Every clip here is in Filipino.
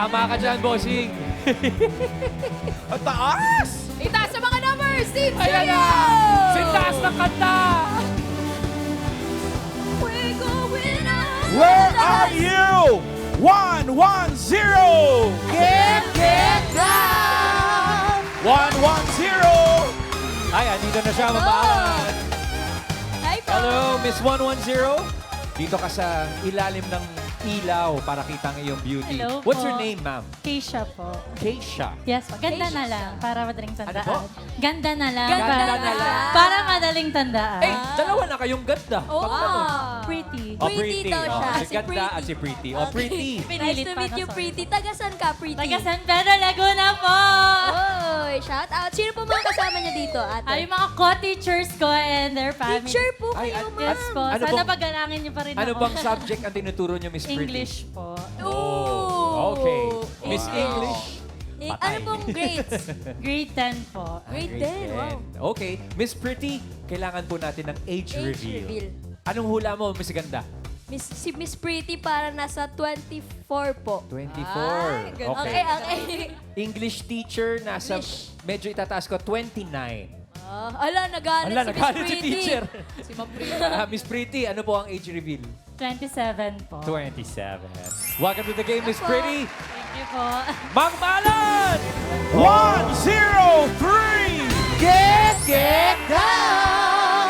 Tama ka dyan, bossing. Ang taas! Itaas sa mga numbers, Team Ayan na! Cheerio! Sintas ng kanta! We're going on. Where are you? 1-1-0! Get down! 1-1-0! Ay, andito na siya, mamahan. Hi po! Hello, Miss 110. Dito ka sa ilalim ng ilaw para kita ang iyong beauty. Hello What's po. your name, ma'am? Keisha po. Keisha. Yes po. Ganda na Keisha. lang para madaling tandaan. po? Ganda na lang. Ganda para, na lang. Para madaling tandaan. Eh, dalawa na kayong ganda. Oh, Pag ganun. Pretty. Oh, Pretty daw siya, Oh, si si ganda Pretty. at si pretty. Oh, pretty. Nice Pinilit to pa meet na, you, sorry. Pretty. Taga-san ka, Pretty? Taga San Pedro, Laguna po. Oy, shout out. Sino po mga kasama niyo dito, ate? Ay, mga co-teachers ko and their family. Teacher po Ay, kayo, ma'am. Yes po. Ano Sana bang- paggalangin niyo pa rin Ano ako. bang subject ang tinuturo niyo, Miss Pretty? English po. Oh, okay. Miss Wow. English? Ano Patay. pong grades? Grade 10 po. Grade 10, wow. Okay. Miss Pretty, kailangan po natin ng age, Age reveal. reveal. Anong hula mo, Miss Ganda? Si Miss Pretty para nasa 24 po. 24. Okay, okay. English teacher, nasa, English. medyo itataas ko, 29. Ala, nagalit Ala, si Miss nagalit si Pretty. teacher. Si Ma'am Pretty. Miss Pretty, ano po ang age reveal? 27 po. 27. Welcome to the game, Miss Ako. Pretty. Thank you po. Magmalan! 1-0-3! Get down!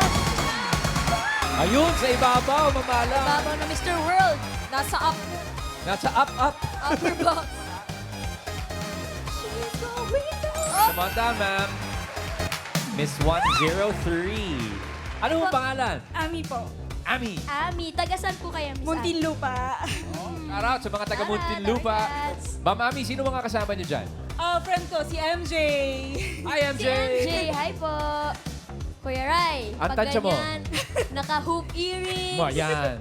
Ayun, sa ibabaw, mamalang. Babaw na Mr. World. Nasa Nasa up. upper box. She's going down. Samantha, ma'am. Miss 103. Ano ang pangalan? Ami po. Ami. Ami, taga-san po kayo, Miss Ami? Muntinlupa. Shout out sa mga taga Muntinlupa. Congrats. Ma'am Ami, sino mga kasama niyo dyan? Friend ko, si MJ. Hi, Si MJ, hi po. Kuya Rai, Ang pag tansya mo. ganyan, naka-hoop earrings. Yan.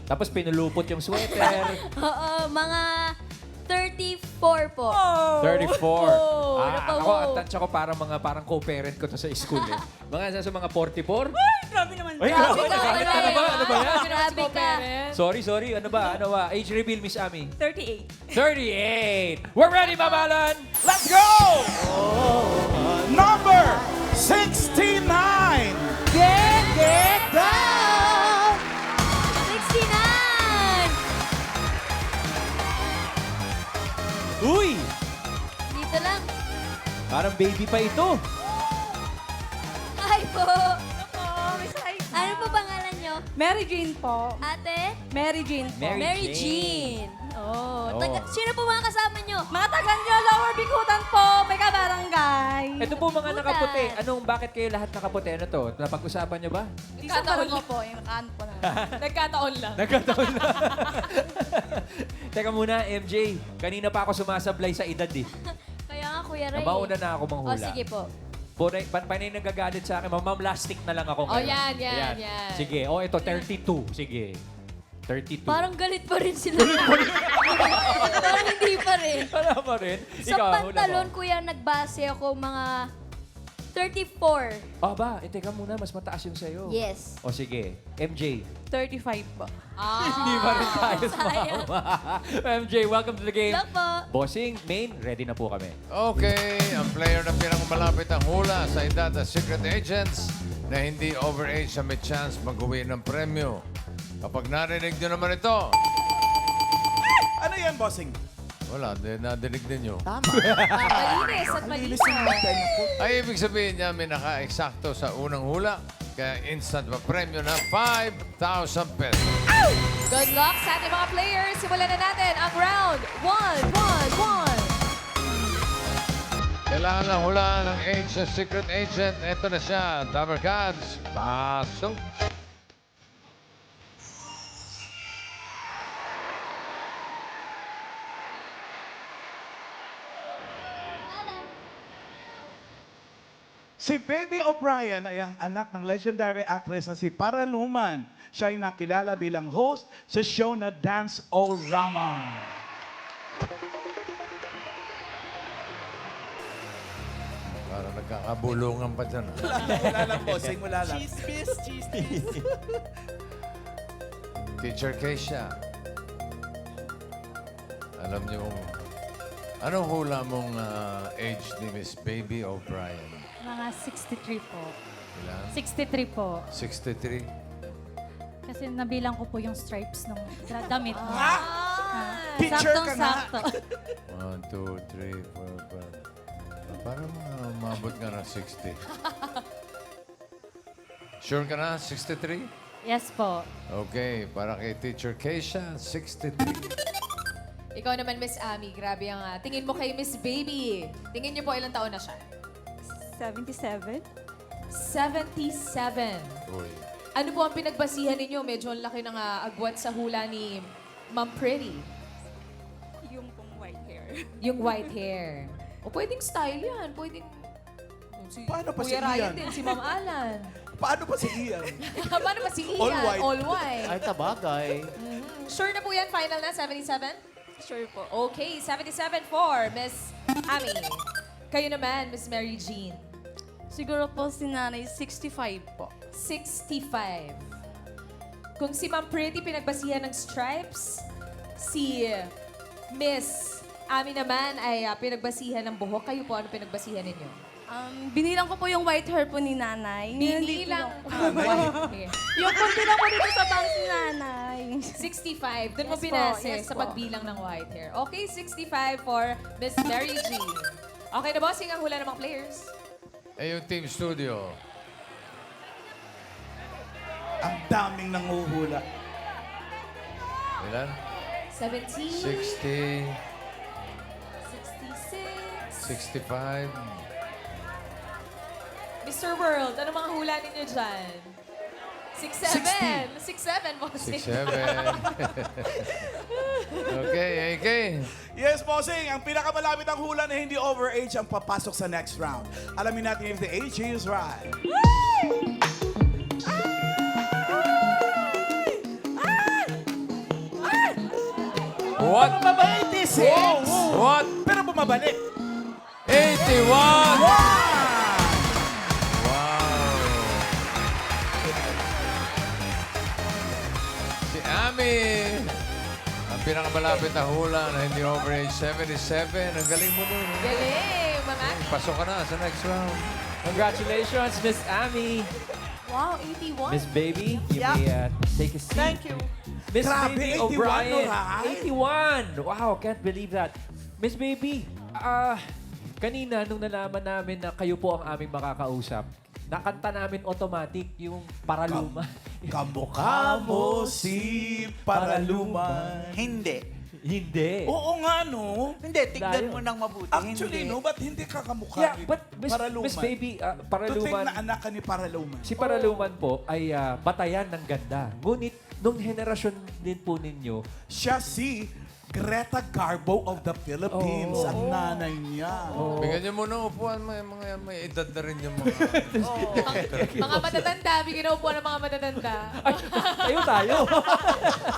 Tapos pinulupot yung sweater. Oo, mga 34 po. 34. naka- Ako, ang tansya ko parang co-parent ko to sa school eh. Mga nasa mga 44? Grabe naman. Ay, Grabe grabe. ka, Ano ba? Ano ba yan? Grabe ka. Sorry. Ano ba? Age reveal, Miss Ami? 38. 38. We're ready, Mamalan! Let's go! Number 69! Get down! 69! Uy! Dito lang. Parang baby pa ito. Hi po. Opo, Miss Hi. Ano po pangalan nyo? Mary Jane po. Ate? Mary Jane po. Mary Mary Jane. Jean. Oh, Oh. sino po mga kasama nyo? Mga taga nyo, Lower Bikutan po. May kabarangay. Ito po mga Butan. nakaputi. Bakit kayo lahat nakaputi? Ano to? Napag-usapan nyo ba? Nagkataon ko po. Yung nakaan po na. Nagkataon lang. Nagkataon na. Teka muna, MJ. Kanina pa ako sumasablay sa edad eh. Kaya nga, Kuya Ray. Mauna na ako manghula. Oh, sige po. Panay nagagalit sa akin. Ma'am, last stick na lang ako. Oh, ngayon. yan. Sige. Oh, ito, 32. Sige. 32. Parang galit pa rin sila. Parang hindi pa rin. Wala pa rin. Sa Ikaw, hula pantalon, mo. kuya, nagbase ako mga 34. Ah ba? Teka muna. Mas mataas yung sa'yo. Yes. O sige. MJ. 35 po. Hindi pa rin tayo sayang. sumama. MJ, welcome to the game. Lang po. Bossing, main, ready na po kami. Okay, ang player na pinakamalapit ang hula sa edad at secret agents na hindi overage na may chance mag-uwi ng premyo. Kapag narinig nyo naman ito, Ano yan, bossing? wala, nadinig din nyo. Tama. Malinis at Malinis malinis. yung mata niya po. Ay, ibig sabihin niya may naka-eksakto sa unang hula. Kaya instant pa premyo na 5,000 pesos. Good luck sa ating mga players. Simulan na natin ang round 1. Kailangan na hulaan ng age ng secret agent. Ito na siya, Tower Cards. Pasok. Si Betty O'Brien ay ang anak ng legendary actress na si Paranuman. Siya ay nakilala bilang host sa show na Dance All Rama. Parang nagkakabulungan pa dyan. Wala lang, bossing. Wala lang. Teacher Keisha. Alam niyo, Anong hula mong age ni Miss Baby O'Brien? Mga 63 po. Ilan? 63 po. 63? Kasi nabilang ko po yung stripes ng damit niya. Picture ka nga. Saktong-sakto. 1, 2, 3, 4, 5. Parang umabot nga ng 60. Sure ka na? 63? Yes po. Okay, para kay Teacher Keisha, 63. Ikaw naman, Miss Ami. Grabe ang tingin mo kay Miss Baby. Tingin niyo po ilang taon na siya? 77? 77. Uy. Ano po ang pinagbasihan ninyo? Medyo ang laki ng agwat sa hula ni Ma'am Pretty. Yung pong white hair. Yung white hair. O pwedeng style yan. Pwedeng... Si Paano pa si Kuya Ryan Ian? din, si Ma'am Alan. Paano pa si Ian? Paano ba si Ian? All white. All white. Ay, tabagay. Sure na po yan? Final na? 77? Sure po. Okay, 77 for Miss Ami. Kayo naman, Miss Mary Jean. Siguro po si nanay, 65 po. 65. Kung si Ma'am Pretty pinagbasihan ng stripes, si Miss Ami naman ay pinagbasihan ng buhok. Kayo po, ano pinagbasihan ninyo? Binilang ko po yung white hair po ni nanay. Binilang. Yung kung bilang ko dito sa bangs ni nanay. 65. Doon mo Yes po, binase yes sa po. pagbilang ng white hair. Okay, 65 for Miss Mary G. Okay na, bossing ang hula ng mga players. Eh, yung Team Studio. Ang daming nanguhula. Ilan? 17, 60, 66. 65. Mr. World, ano mga hula ninyo dyan? 67. 67, bossing. 67. Okay, okay. Yes, bossing. Ang pinakamalapit ang hula na hindi overage ang papasok sa next round. Alamin natin if the age is right. What? 86! What? Pero bumabalik. 81! Wow! Si Ami, ang pinakamalapit na hula na hindi overage, 77. Ang galing mo nun. Galing, Mama. Pasok ka na sa next round. Congratulations, Miss Ami. Wow, 81. Miss Baby, you may take a seat. Thank you. Miss Grabe, Baby 81 O'Brien. no, right? 81! Wow, can't believe that. Miss Baby, kanina nung nalaman namin na kayo po ang aming makakausap, nakanta namin automatic yung Paraluma. Kamukha mo si Paraluman. Hindi. Hindi. Oo nga, no? Hindi, tignan Layo. mo ng mabuti. Actually, hindi. no? Ba't hindi ka kamukha Yeah, ni but Paraluman? Miss Baby, Tutik Paraluman, na anak ka ni Paraluman. si Paraluman po ay batayan ng ganda. Ngunit, nung henerasyon din po ninyo, Siya si Greta Garbo of the Philippines. Oh. Ang nanay niya. Bigyan niyo muna upuan. May edad na rin yung mga... Mga matatanda, bigyan na upo ng mga matatanda. tayo.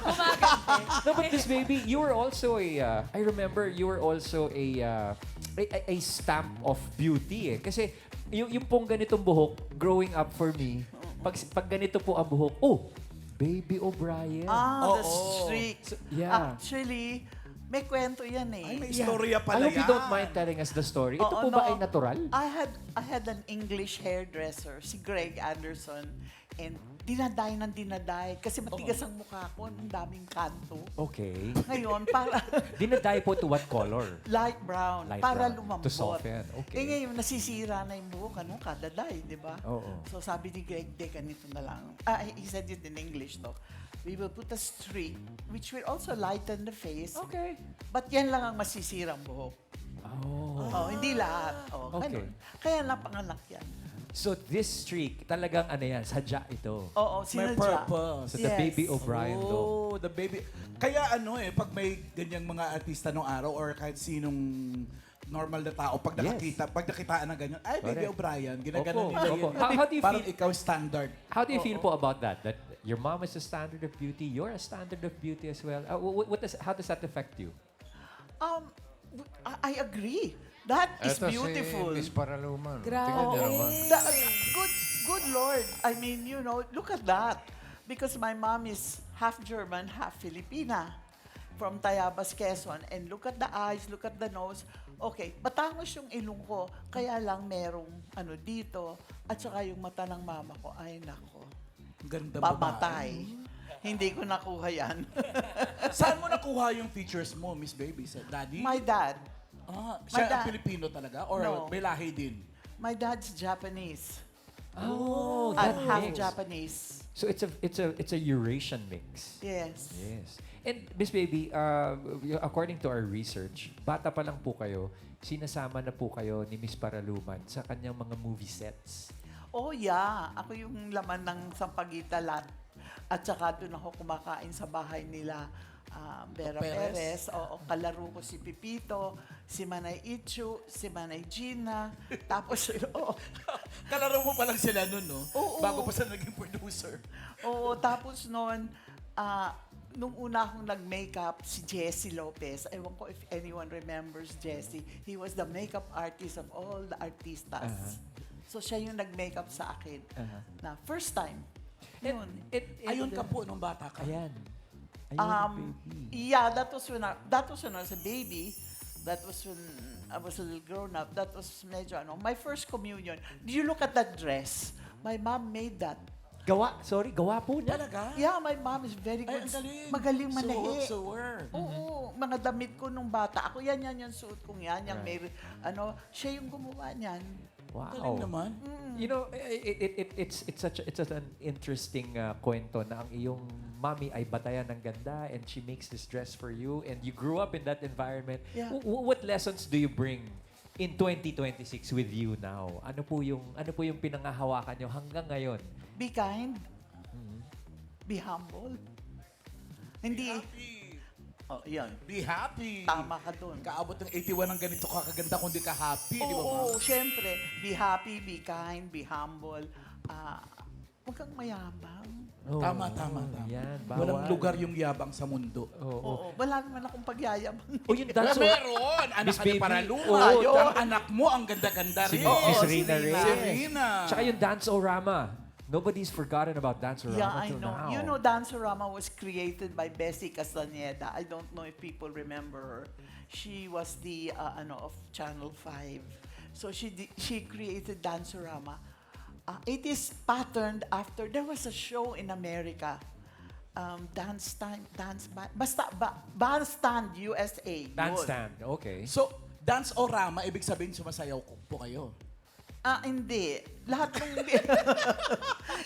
Umagante. No, but Miss Baby, you were also I remember you were also a stamp of beauty eh. Kasi yung pong ganitong buhok, growing up for me, pag ganito po ang buhok, Baby O'Brien. The Oo. streak. Yeah. Actually, may kwento yan eh. Ay, may istorya pala I hope you yan. don't mind telling us the story. Ito po Oo, ba no. ay natural? I had an English hairdresser, si Greg Anderson. And dinaday kasi matigas ang mukha ko, ang daming kanto. Okay. Ngayon, para Dinaday po to what color? light brown, Light para brown, lumambot. to soften. Okay. Eh ngayon, nasisira na yung buhok, kada day, di ba? Oo. So sabi ni Greg, ganito na lang. He said it in English, no? We will put a streak, which will also lighten the face. Okay. But yan lang ang masisirang buhok. Oh. Hindi lahat. Okay. Ganun. Kaya napanganak yan. So this streak, talagang ano yan, sadya ito. Oo, May sinadya. purpose. So the Baby O'Brien look. Oh, the baby. Kaya pag may ganyang mga artista nung araw or kahit sinong normal na tao, pag nakitaan ng ganyan, ay, Baby Correct. O'Brien, ginaganon Opo, nila opo. yun. How do you Parang feel? ikaw standard. How do you feel po about that? That your mom is a standard of beauty, you're a standard of beauty as well. How does that affect you? I agree. That is Ito beautiful. si Miss Paraluman. Grabe. Tingnan niyo naman. Good Lord. I mean, look at that. Because my mom is half German, half Filipina. from Tayabas, Quezon, and look at the eyes, look at the nose. Okay, matangos yung ilong ko, kaya lang merong ano dito, at saka yung mata ng mama ko, ay nako, Ganda pamatay. Hindi ko nakuha yan. Saan mo nakuha yung features mo, Miss Baby? Sa daddy? My dad. Siya ang dad- Pilipino talaga? Or No. may lahi din? My dad's Japanese. Oh, At that half mix. Japanese. So it's a Eurasian mix. Yes. Yes. And Miss Baby, according to our research, bata pa lang po kayo, sinasama na po kayo ni Miss Paraluman sa kanyang mga movie sets. Oh yeah, ako yung laman ng Sampaguita Lot. At saka doon ako kumakain sa bahay nila. Vera Perez. Perez. Oo, kalaro ko si Pipito, si Manay Ichu, si Manay Gina. Tapos, Kalaro mo pa lang sila nun, no? Oo. Bago pa sila naging producer. tapos noon, nung una akong nag-makeup, si Jesse Lopez. Ewan ko if anyone remembers Jesse. He was the makeup artist of all the artistas. So siya yung nag-makeup sa akin. Na first time. Yun. Ayun ka po nung bata ka. Ayan. Ayun, baby. Yeah, that was when I was a baby. That was when I was a little grown up. That was medyo my first communion. Do you look at that dress? My mom made that. Gawa po niya. Talaga? Yeah, my mom is very Ay, good. ang galing. Magaling manahi. Sewer. Oo, mga damit ko nung bata. Ako yan yung suot kong yan. Yung may, siya yung gumawa niyan. Wow. Galing naman. You know, it's an interesting kwento na ang iyong mommy ay batayan ng ganda and she makes this dress for you and you grew up in that environment. Yeah. What lessons do you bring in 2026 with you now? Ano po yung pinangahawakan niyo hanggang ngayon? Be kind. Be humble. Hindi. Oh, yan. Be happy. Tama ka dun. Kaabot ng 81 ng ganito ka kaganda kung di ka happy, di ba, Oo, ma'am? syempre. Be happy, be kind, be humble. Huwag kang mayabang. Tama. Yan, bawal. Walang lugar yung yabang sa mundo. Oo, wala naman akong pagyayabang. Oh, yung dance. Meron! Anak Miss ka ni Baby. Paraluma. Oo, yun. Ang anak mo, ang ganda-ganda rin. Miss Oo, Rina si Reyes. Si Rina. Tsaka yung Dance-O-Rama. Nobody's forgotten about Dance-O-Rama Yeah, I till know. now. You know, Dancerama was created by Bessie Castaneda. I don't know if people remember her. She was the of Channel 5. So she created Dancerama. It is patterned after there was a show in America. Bandstand USA. Yun. Bandstand, okay. So, dance o rama, ibig sabihin sumasayaw po kayo. Hindi. Lahat ng...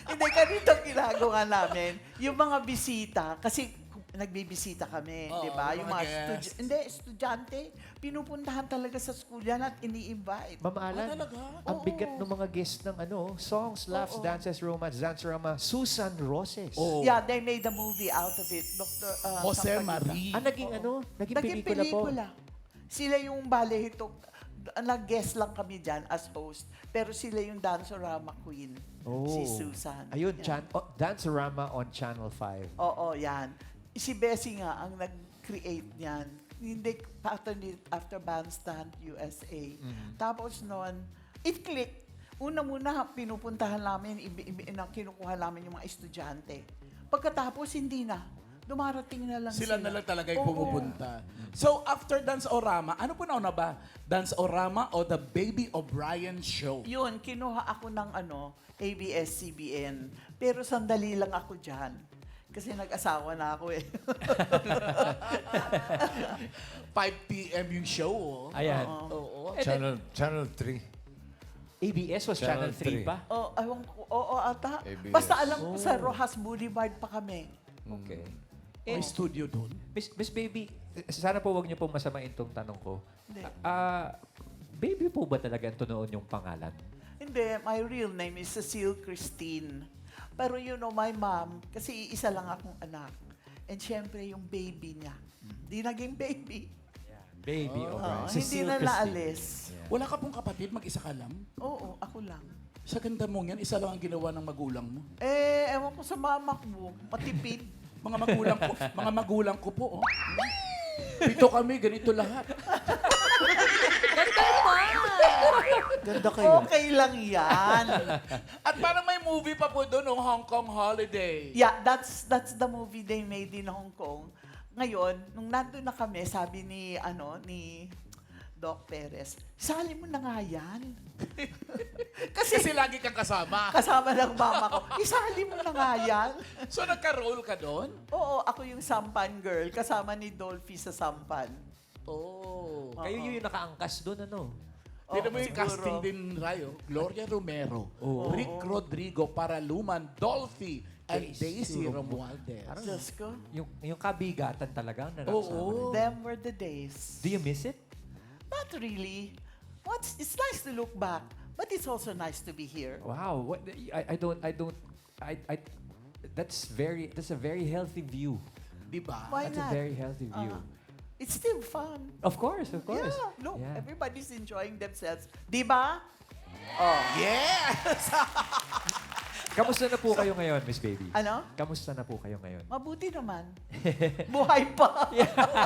Hindi, ganito ang ginagawa namin. Yung mga bisita, kasi nagbibisita kami, Oo, di ba? yung Yung mga mga guests. estudyante, pinupuntahan talaga sa school yan at ini-invite. Ma'am Alan, talaga? ang bigat ng mga guests ng songs, laughs, dances, romance, Dance-O-Rama, Susan Roses. Oh. Yeah, they made a movie out of it. Dr. Jose Sampaguita. Marie. Naging Naging pelikula po. pelikula. Sila yung balehito. Nag-guest lang kami dyan as host. Pero sila yung Dancerama Queen. Si Susan. Ayun, Yan. Dance-O-Rama on Channel 5. Oo, yan. Si Bessie nga ang nag-create niyan. Hindi pattern it after Bandstand USA. Tapos noon, it clicked. Una-muna, pinupuntahan namin, kinukuha namin yung mga estudyante. Pagkatapos, hindi na. Dumarating na lang Sila sila. na lang talaga yung Oo. pumupunta. So, after Dance Orama, ano po nauna ba? Dance Orama o The Baby O'Brien Show? Yun, kinuha ako ng ABS-CBN. Pero sandali lang ako dyan. Kasi nag-asawa na ako eh. 5 p.m. yung show, oh. Ayan. Oo. Channel 3. ABS was Channel Channel 3 pa? Ewan ko, ata. ABS. Basta alam ko sa Rojas Boulevard pa kami. Okay. May studio doon. Miss Baby, sana po wag niyo pong masamain tong tanong ko. Hindi. Baby po ba talaga ito noon yung pangalan? Hindi, my real name is Cecile Christine. Pero you know, my mom, kasi isa lang akong anak. And syempre, yung baby niya. Di naging baby. Baby O'Brien. Hindi Cecile na Christine. naalis. Wala ka pong kapatid, mag-isa ka lang? Oo, ako lang. Sa ganda mong yan, isa lang ang ginawa ng magulang mo. Ewan ko sa mama ko, matipid. Mga magulang ko po, oh. Pito kami, ganito lahat. Ganda kayo. Okay lang yan. At parang may movie pa po doon, oh, Hong Kong Holiday. Yeah, that's the movie they made in Hong Kong. ngayon, nung nandun na kami, sabi ni Doc Perez, sali mo na nga yan. Kasi Kasi lagi kang kasama. kasama ng mama ko, isali mo na nga yan. So nagka-role ka doon? Oo, ako yung Sampan girl, kasama ni Dolphy sa Sampan. Oh. Kayo yung nakaangkas doon, ano? Tignan mo yung siguro. casting din, Rayo. Gloria Romero, Oo. Rick Rodrigo, Paraluman, Dolphy, and Daisy Daisy Romualdez. Diyos ko. Yung kabigatan talaga na Oo. nakasama. Them were the days. Do you miss it? Not really. It's nice to look back, but it's also nice to be here. Wow. What, that's a very healthy view. Di ba? Why That's a not? very healthy view. It's still fun. Of course, of course. Yeah, look, Yeah. everybody's enjoying themselves. Di ba? Oh. Yes! Kamusta na po kayo ngayon, Miss Baby? Ano? Kamusta na po kayo ngayon? Mabuti naman. Buhay pa.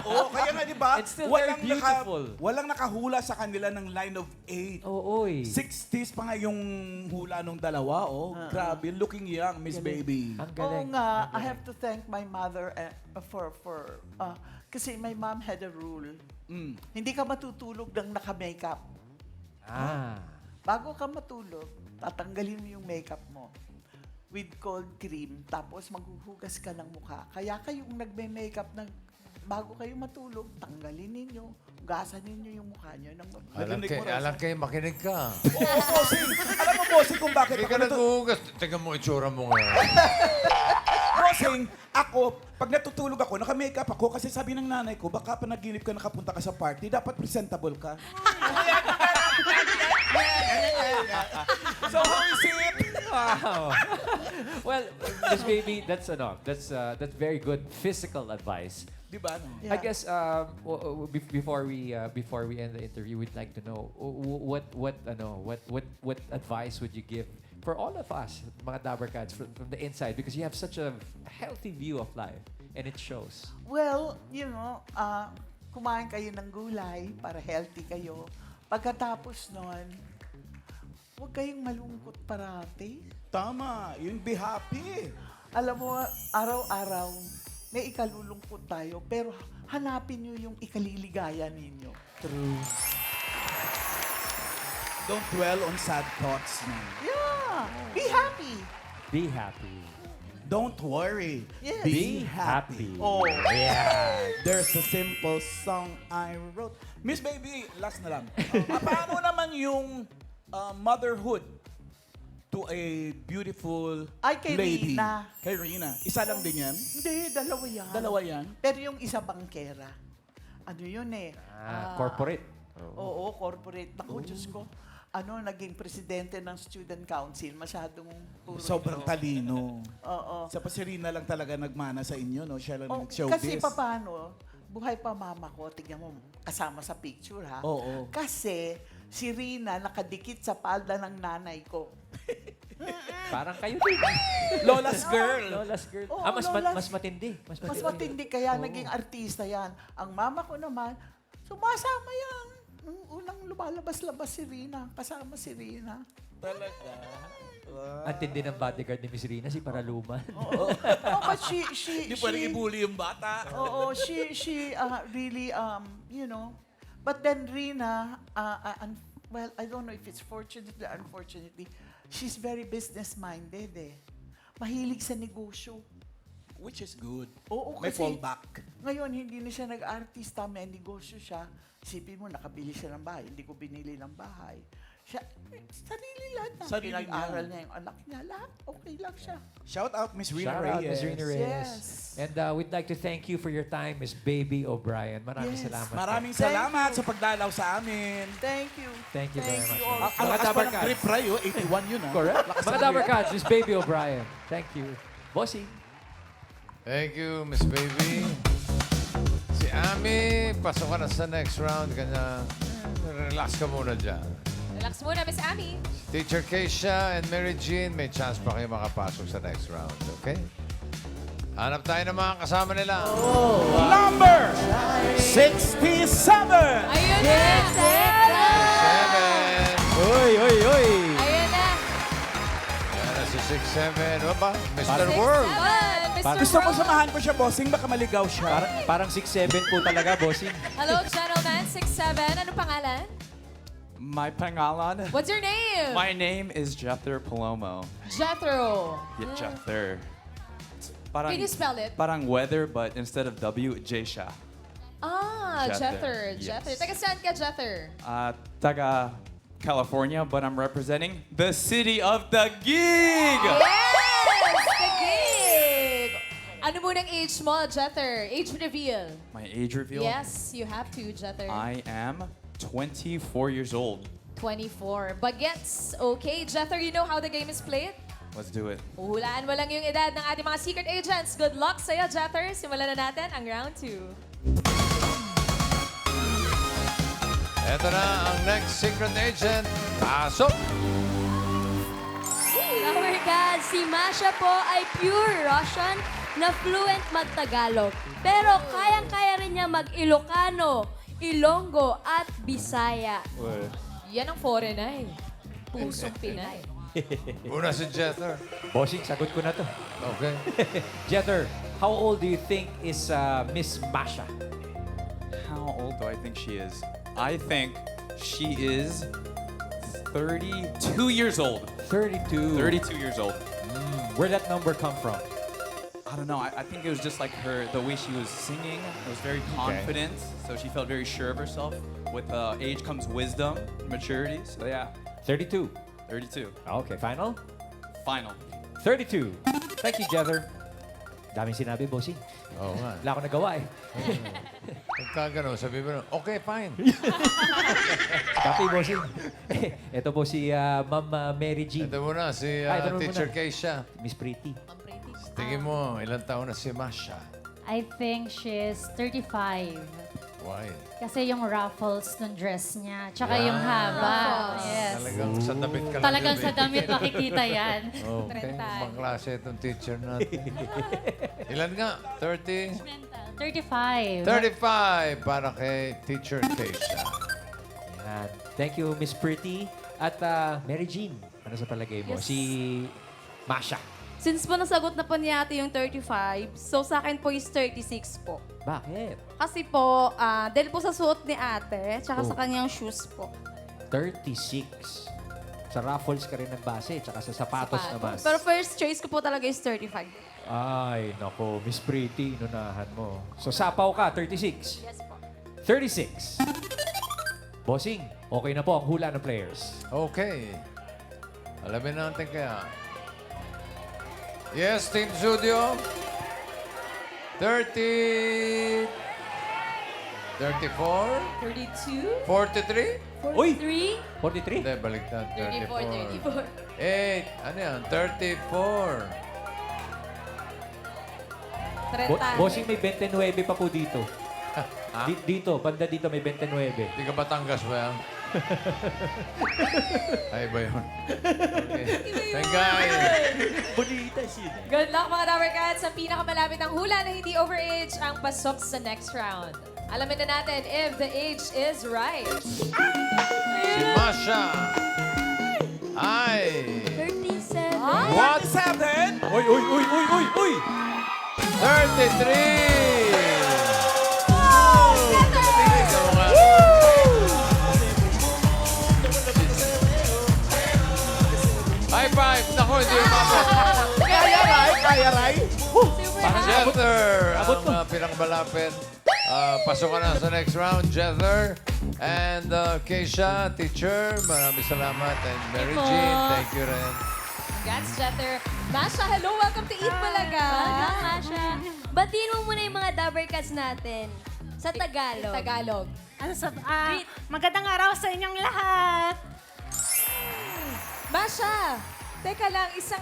Oo, kaya nga, di ba? It's still very beautiful. Walang nakahula sa kanila ng line of 8. Oo, eh. 60s pa nga yung hula nung dalawa, oh. Grabe, looking young, Miss Baby. Ang Oo galing. nga, Ang I galing. have to thank my mother kasi my mom had a rule. Mm. Hindi ka matutulog ng naka-makeup. Ah. Bago ka matulog, tatanggalin mo yung makeup mo with cold cream, tapos maghuhugas ka ng mukha. Kaya kayong nagme-makeup bago kayo matulog, tanggalin ninyo, hugasan ninyo yung mukha nyo. Alam kayo, makinig ka. Oo, bossing. Alam mo, bossing, kung bakit Hindi ka naghuhugas. Tingnan mo itsura mo ngayon. Bossing, ako, pag natutulog ako, naka-makeup ako kasi sabi ng nanay ko, baka panaginip ka nakapunta ka sa party, dapat presentable ka. So, how is it? Wow. Well, Miss Baby, that's very good physical advice. Di ba? No? Yeah. I guess before we end the interview, we'd like to know what advice would you give for all of us, mga Dabarkads, from the inside, because you have such a healthy view of life and it shows. Well, kumain kayo ng gulay para healthy kayo. Pagkatapos nun, huwag kayong malungkot parati. Tama, yun, be happy. Alam mo, araw-araw, may ikalulungkot tayo, pero hanapin nyo yung ikaliligaya ninyo. True. Don't dwell on sad thoughts, man. Yeah! Be happy! Be happy. Don't worry. Yes. Be happy. Oh. Yeah. There's a simple song I wrote. Miss Baby, last na lang. Paano naman yung motherhood to a beautiful Ay, kay lady? Rina. Kay Rina. Isa lang din yan? Hindi, dalawa yan. Dalawa yan? Pero yung isa bangkera. Ano yun eh? Corporate. Oo, corporate. Naku, Diyos ko. Naging presidente ng student council. Masyadong puro. Sobrang talino. Oo. Sa pa si Rina lang talaga nagmana sa inyo, no? Siya lang Oh, nag-showbiz. kasi paano, buhay pa mama ko, tignan mo, kasama sa picture ha. Oo. Kasi si Rina nakadikit sa palda ng nanay ko. Parang kayo din. Lola's girl. Lola's girl. Oo, mas Lola's- matindi. Mas Mas matindi kaya naging artista yan. Ang mama ko naman, sumasama yan. Nung unang lumalabas-labas si Rina, kasama si Rina. Talaga. Ang tindi ng bodyguard ni Miss Rina, si Paraluman. Oh, but she Hindi pwedeng ibuli yung bata. Oo, she really, but then Rina, well, I don't know if it's fortunately or unfortunately, she's very business-minded eh. Mahilig sa negosyo. Which is good. Oo, May kasi fallback. ngayon hindi na siya nag-artista, may negosyo siya. Isipin mo, nakabili siya ng bahay, hindi ko binili ng bahay. Siya, sarili lahat na. Sarili Pinag-aral niya. niya yung anak niya, lahat okay lang siya. Shout out Miss Rina Shout Reyes. out, Miss Rina Reyes. Yes. And we'd like to thank you for your time, Miss Baby O'Brien. Maraming Yes. salamat. po. Maraming Thank salamat you. sa pagdalaw sa amin. Thank you. Thank you very much. all. Ang Mga lakas pa ng Dabarkads. grip, Ray, oh. 81 yun, ah. Correct. Mga Dabarkads, Miss Baby O'Brien. Thank you. Bossy. Thank you, Miss Baby. Si Ami, pasok ka na sa next round. Kanya, relax ka muna dyan. Relax muna, Miss Ami. Teacher Keisha and Mary Jean, may chance pa kayo makapasok sa next round, okay? Hanap tayo ng mga kasama nila. Number 67! Ayun na! 7. Oy, oy, oy. Ayun na! Yan na si 6-7. Ano ba? Mr. World. 6-7! Mr. Gusto ko World. samahan ko siya, bossing. Baka maligaw siya. Parang 6'7" po talaga, bossing. Hello, gentleman. 6'7". Ano pangalan? My pangalan? What's your name? My name is Jether Palomo. Jethro. Yeah, Jether. Parang, Can you spell it? parang weather, but instead of W, J siya. Ah, Jether. Jether, yes. Jether. Taga saan ka, Jether? Taga California, but I'm representing the city of the gig! Yes! The gig! Ano munang age mo, Jether? Age reveal. My age reveal? Yes, you have to, Jether. I am 24 years old. 24. Bagets. Okay, Jether, you know how the game is played? Let's do it. Hulaan mo lang yung edad ng ating mga secret agents. Good luck sa'yo, Jether. Simulan na natin ang round 2. Ito na ang next secret agent. Pasok! Our God, si Masha po ay pure Russian na fluent mag-Tagalog. Pero kayang-kaya rin niya mag-Ilocano, Ilonggo at Bisaya. Yan ang foreigner. Pusong Pinay. Una si Jether. Bossing, sagot ko na to. Okay. Jether, how old do you think is Miss Masha? How old do I think she is? I think she is 32 years old. 32. 32 years old. Where'd that number come from? I don't know. I think it was just like the way she was singing. It was very confident. So she felt very sure of herself. With age comes wisdom, maturity. So yeah, 32. 32. Okay, final? Final. 32. Thank you, Jether. Daming sinabi, bossing. Oo nga. Wala akong nagawa eh. Pagka gano'n, sabi mo, okay, fine. Copy, bossing. Ito po si Ma'am Mary Jean. Ito muna, si Ito muna. Teacher Keisha. Miss Pretty. Tingin mo, ilang taon na si Masha? I think she's 35. Why? Kasi yung ruffles ng dress niya, tsaka yung haba. Yes. Talagang sa damit ka lang. Talagang yun, sa eh. damit makikita yan. Okay, ibang klase itong teacher natin. Ilan nga? 30? 35. 35 para kay Teacher Keisha. Yan. Thank you, Miss Pretty. At Mary Jean, ano sa palagay mo? Yes. Si Masha. Since po nasagot na po ni ate yung 35, so sa akin po is 36 po. Bakit? Kasi po, dahil po sa suot ni ate, tsaka sa Oh. kanyang shoes po. 36. Sa raffles ka rin ng base, tsaka sa sapatos naman. Pero first choice ko po talaga is 35. Ay, nako, Miss Pretty, inunahan mo. So, sapaw ka, 36. Yes po. 36. Bossing, okay na po ang hula ng players. Okay. Alamin natin kaya. Yes, Team Studio. 30... 34? 32? 43? Uy! 3, 43? Hindi, baliktad. 34. 34. 8. Ano yan? 34. Bossing, may 29 pa po dito. Dito, banda dito may 29. Di ka Batangas ba yan? Ay, ba yun? Okay. Thank guys. Bonita siya. Good luck mga Dabber Cats. Ang pinakamalapit ang hula na hindi overage ang pasok sa next round. Alamin na natin if the age is right. Si Masha. Ay. 37. What? 7? Uy, uy, uy, uy, uy, uy! 33! High five! Naku, hindi umabot. Kaya, Ray? Kaya, Ray? Jether, Abot ang ko. pinakamalapit. Pasok ka na sa next round, Jether. And Keisha, teacher, maraming salamat. And Mary Jean, thank you rin. Congrats, Jether. Masha, hello. Welcome to Eat Bulaga. Welcome, Masha. Batiin mo muna yung mga Dabber Cats natin sa Tagalog. Tagalog. Ano sa, magandang araw sa inyong lahat. Masha, teka lang, it's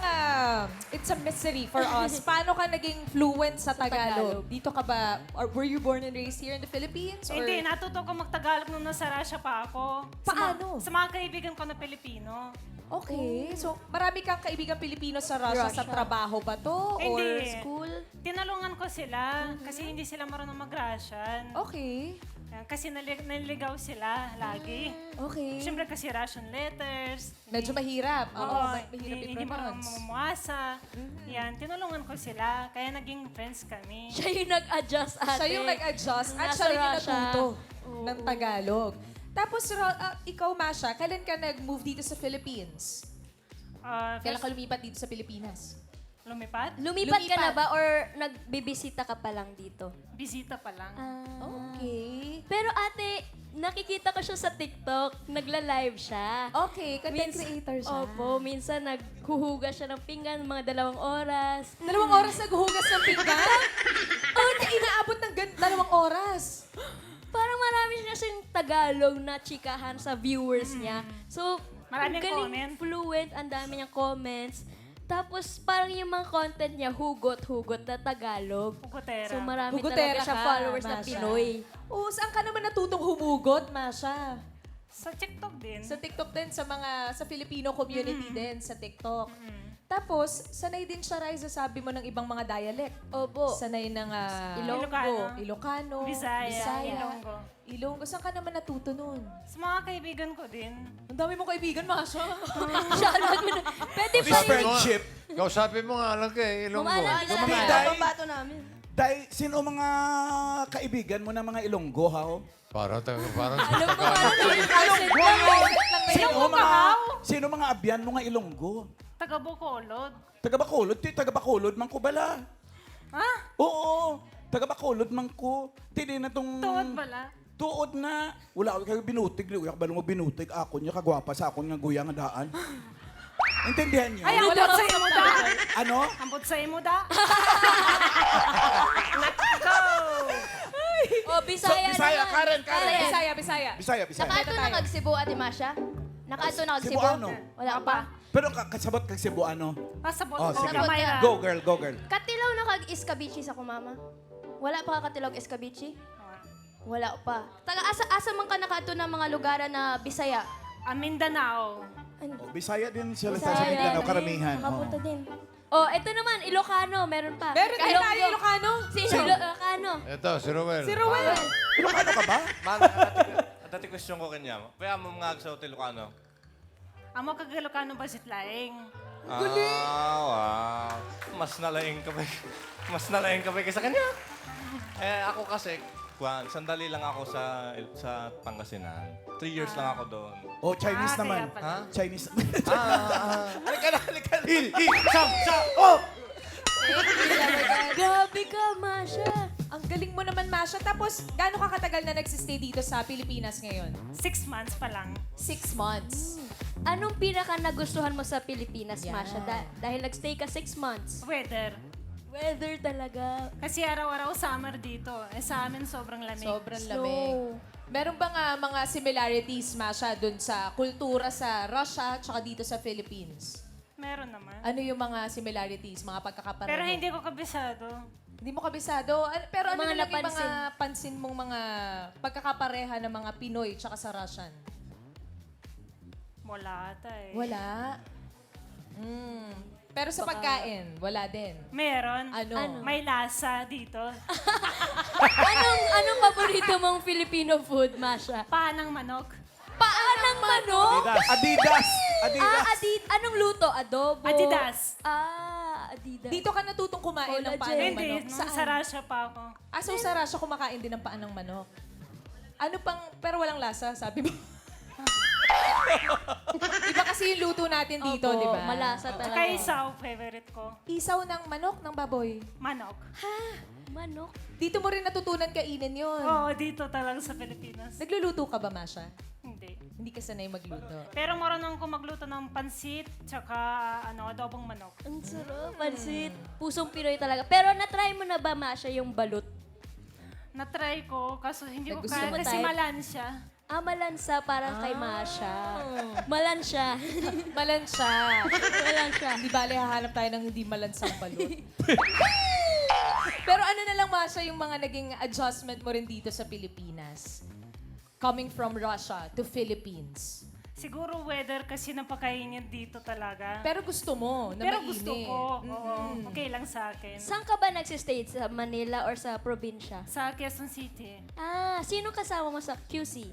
a mystery for us. Paano ka naging fluent sa Tagalog? Dito ka ba, or were you born and raised here in the Philippines? Or? Hindi, natuto ko magtagalog nung nasa Russia pa ako. Paano? Sa mga kaibigan ko na Pilipino. Okay. So, marami kang kaibigang Pilipino sa Russia. Sa trabaho ba to? Or Hindi. school? Tinulungan ko sila kasi hindi sila marunong mag-Russian. Okay. Ayan, kasi naliligaw sila lagi. Okay. Siyempre kasi Russian letters. Medyo mahirap. Oo, Oo, mahirap hindi i-pronounce. mamumuasa. Yan, tinulungan ko sila. Kaya naging friends kami. Siya yung nag-adjust, ate. Siya yung nag-adjust at Nasa siya rin yung Russia. natuto ng Tagalog. Tapos, ikaw, Masha, kailan ka nag-move dito sa Philippines? Kailan ka lumipat dito sa Pilipinas? Lumipat? Lumipat ka na Lumipat. ba or nagbibisita ka pa lang dito? Bisita pa lang. Okay. Pero ate, nakikita ko siya sa TikTok. Nagla-live siya. Okay, content creator siya. Opo, minsan naghuhugas siya ng pinggan, mga 2 oras. 2 oras naghuhugas ng pinggan? Oh, na inaabot ng 2 oras. Parang marami siya kasing Tagalog na chikahan sa viewers niya. So, Maraming ang galing comment. fluent, ang dami niyang comments. Tapos, parang yung mga content niya, hugot-hugot na Tagalog. Pugotera. So, marami Hugotera talaga siya ka, followers na Masha. Pinoy. Oo, saan ka naman natutong humugot, Masha? Sa TikTok din. Sa TikTok din, sa Filipino community din, sa TikTok. Tapos, sanay din siya, Riza, sabi mo ng ibang mga dialect. Opo. Sanay ng Ilocano. Ilocano, Bisaya, Ilonggo. Ilonggo. Saan ka naman natuto nun? Sa mga kaibigan ko din. Ang dami mong kaibigan, Masha. Shoutout mo na. Pwede This pa rin. friendship. Kausapin mo nga lang kay Ilonggo. Kumalan na Kumalan. sa pambato namin. Dahil, sino mga kaibigan mo na mga Ilonggo, ha? Parang Alam ko, parang naging Sino mga abyan mo nga Ilonggo? Taga Bacolod. Taga Bacolod, taga Bacolod man ko bala. Ha? Oo, taga Bacolod man ko. Tidi na tong... Tuod bala. Tuod na. Wala ako kayo binutig. Uyak ba mo binutig? Ako niya, kagwapa sa akon nga guya nga daan. Intindihan niyo? Ay, ambot sa imo da. Ano? Ambot sa imo da. Oh, Bisaya Bisaya, naman. Karen. Bisaya, Bisaya. Bisaya, Bisaya. Nakaato na kag-Cebu, Ate Masha? Nakaato na kag-Cebu? Cebuano. Wala pa. Pero kasabot kag Cebuano. Pasabot Oh, ko sige. sa kamay ra. Go girl, go girl. Katilaw na kag-Iskabichi sa kumama? Wala pa ka katilaw Iskabichi? Wala pa. Taga asa man ka nakaato ng mga lugar na Bisaya? Mindanao. Oh, Bisaya din sila sa Mindanao, karamihan. Nakapunta Oo. din. Oh, ito naman, Ilocano, meron pa. Meron din Ilonggo. tayo Ilocano. Sino Ilocano? Ito, si Ruel. Si Ruel. Ilocano ka ba? Man, dati question ko kanya. Kaya mo mga sa hotel ano? Amo kag Ilocano basit laing. Wow. Mas nalaing ka ba? Mas nalaing ka ba kaysa kanya? Ako kasi, sandali lang ako sa Pangasinan. 3 years lang ako doon. Oh, Chinese kaya naman. pala. Ha? Chinese. Halika na, halika na. Oh! Gabi ka, Masha. Ang galing mo naman, Masha. Tapos, gaano ka katagal na nagsistay dito sa Pilipinas ngayon? 6 months pa lang. 6 months. Anong pinaka nagustuhan mo sa Pilipinas, Yan. Masha? Dahil nagstay ka 6 months. Weather. Weather talaga. Kasi araw-araw summer dito. Sa amin sobrang lamig. Sobrang lamig. Meron ba nga mga similarities, Masha, dun sa kultura sa Russia tsaka dito sa Philippines? Meron naman. Ano yung mga similarities, mga pagkakapareho? Pero hindi ko kabisado. Hindi mo kabisado. Pero ano Mga na lang yung napansin. mga pansin mong mga pagkakapareha ng mga Pinoy tsaka sa Russian? Wala ata eh. Wala. Pero sa pagkain, wala din. Meron. Ano? May lasa dito. Anong paborito mong Filipino food, Masha? Paanang manok. Paanang manok? Adidas! Adidas! Anong luto? Adobo? Adidas. Adidas. Dito ka natutong kumain ng Collagen. paan ng Hindi, manok. nung sa Russia pa ako. So sa Russia kumakain din ng paan ng manok. Ano pang, pero walang lasa, sabi mo. Iba kasi yung luto natin dito, Opo, di ba? malasa Tsaka talaga. isaw, favorite ko. Isaw ng manok, ng baboy. Manok. Manok? Dito mo rin natutunan kainin yun. Oo, dito talaga sa Pilipinas. Nagluluto ka ba, Masha? Hindi. Hindi ka sanay magluto. Pero marunong ko magluto ng pansit, tsaka adobong manok. Ang sarap. Pansit. Pusong Pinoy talaga. Pero na-try mo na ba, Masha, yung balut? Na-try ko, kaso hindi ko Gusto kaya mo kasi type? malansya. Malansa parang kay Masha. Malansya. Malansya. Malansya. Hindi bale hahanap tayo ng hindi malansang balut. Pero ano na lang, Masha, yung mga naging adjustment mo rin dito sa Pilipinas? Coming from Russia to Philippines. Siguro weather kasi napakainit dito talaga. Pero gusto mo na Pero mainit. gusto ko. Oo, okay lang sa akin. Saan ka ba nagsistay? Sa Manila or sa probinsya? Sa Quezon City, Ah, sino kasama mo sa QC?